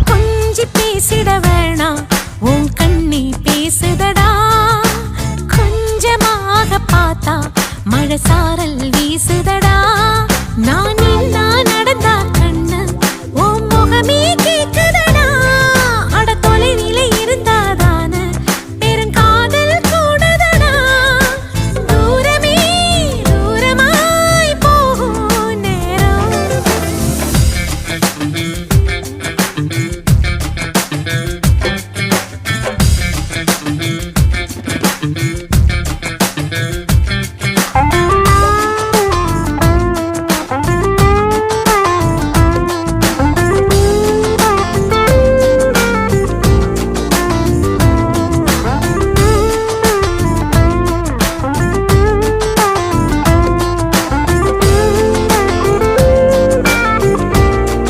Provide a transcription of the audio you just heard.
கொஞ்சி பேசிட வேணாம் உன் கண்ணி பேசுதடா கொஞ்சமாக பார்த்தா மழை சாரல் வீசுதடா நான் நடந்தா